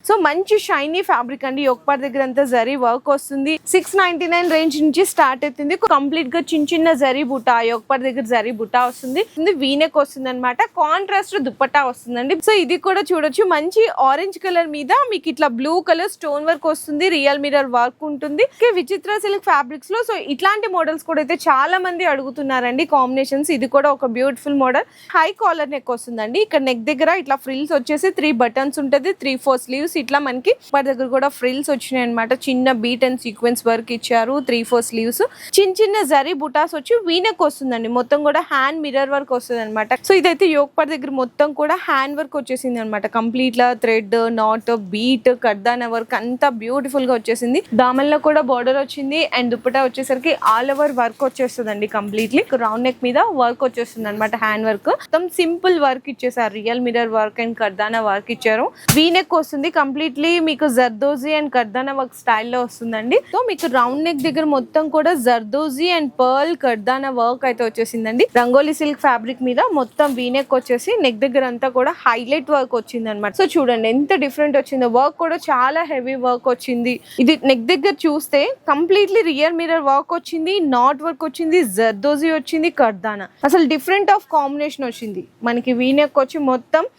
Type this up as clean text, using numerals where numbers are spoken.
So మంచి shiny fabric అండి. యోగపాట్ దగ్గర అంతా జరీ వర్క్ వస్తుంది. 699 రేంజ్ నుంచి స్టార్ట్ అవుతుంది. కంప్లీట్ గా చిన్న చిన్న జరీ బుటా, యోగపాట్ దగ్గర జరీ బుటా వస్తుంది. వీనెక్ వస్తుంది అనమాట. కాంట్రాస్ట్ దుపట్టా వస్తుందండి. సో ఇది కూడా చూడొచ్చు, మంచి ఆరెంజ్ కలర్ మీద మీకు ఇట్లా బ్లూ కలర్ స్టోన్ వర్క్ వస్తుంది. రియల్ మిరర్ వర్క్ ఉంటుంది. విచిత్ర సిల్క్ ఫ్యాబ్రిక్స్ లో సో ఇట్లాంటి మోడల్స్ కూడా అయితే చాలా మంది అడుగుతున్నారండి. కాంబినేషన్స్ ఇది కూడా ఒక beautiful model. High collar neck వస్తుందండి. ఇక్కడ నెక్ దగ్గర ఇట్లా ఫ్రిల్స్ వచ్చేసి 3 బటన్స్ ఉంటుంది. 3-4 స్లీవ్స్ ఇట్లా మనకి వాటి దగ్గర కూడా ఫ్రిల్స్ వచ్చినాయి అనమాట. చిన్న బీట్ అండ్ సీక్వెన్స్ వర్క్ ఇచ్చారు. 3-4 స్లీవ్స్, చిన్న చిన్న జరీ బుటాస్ వచ్చి వీనెక్ వస్తుందండి. మొత్తం కూడా హ్యాండ్ మిర్రర్ వర్క్ వస్తుంది అనమాట. సో ఇదైతే యోగపాట్ దగ్గర మొత్తం కూడా హ్యాండ్ వర్క్ వచ్చేసింది అనమాట. కంప్లీట్ లా థ్రెడ్, నాట్, బీట్, కర్దానా వర్క్ అంతా బ్యూటిఫుల్ గా వచ్చేసింది. దామన్లో కూడా బార్డర్ వచ్చింది అండ్ దుపట్టా వచ్చేసరికి ఆల్ ఓవర్ వర్క్ వచ్చేస్తుందండి. కంప్లీట్లీ రౌండ్ నెక్ మీద వర్క్ వచ్చేస్తుంది అనమాట. హ్యాండ్ వర్క్ మొత్తం సింపుల్ వర్క్ ఇచ్చేసారు. రియల్ మిరర్ వర్క్ అండ్ కర్దానా వర్క్ ఇచ్చారు. వీనెక్ వస్తుంది. కంప్లీట్లీ మీకు జర్దోజీ అండ్ కర్దానా వర్క్ స్టైల్లో వస్తుందండి. సో మీకు రౌండ్ నెక్ దగ్గర మొత్తం కూడా జర్దోజీ అండ్ పర్ల్ కర్దానా వర్క్ అయితే వచ్చేసిందండి. రంగోలీ సిల్క్ ఫ్యాబ్రిక్ మీద మొత్తం వీనెక్ వచ్చేసి నెక్ దగ్గర అంతా కూడా హైలైట్ వర్క్ వచ్చింది అనమాట. సో చూడండి ఎంత డిఫరెంట్ వచ్చిందో. వర్క్ కూడా చాలా హెవీ వర్క్ వచ్చింది. ఇది నెక్ దగ్గర చూస్తే కంప్లీట్లీ రియల్ మిరర్ వర్క్ వచ్చింది, నాట్ వర్క్ వచ్చింది, జర్దోజీ వచ్చింది, కర్దానా. అసలు డిఫరెంట్ ఆఫ్ కాంబినేషన్ వచ్చింది మనకి. వీనెక్ వచ్చి మొత్తం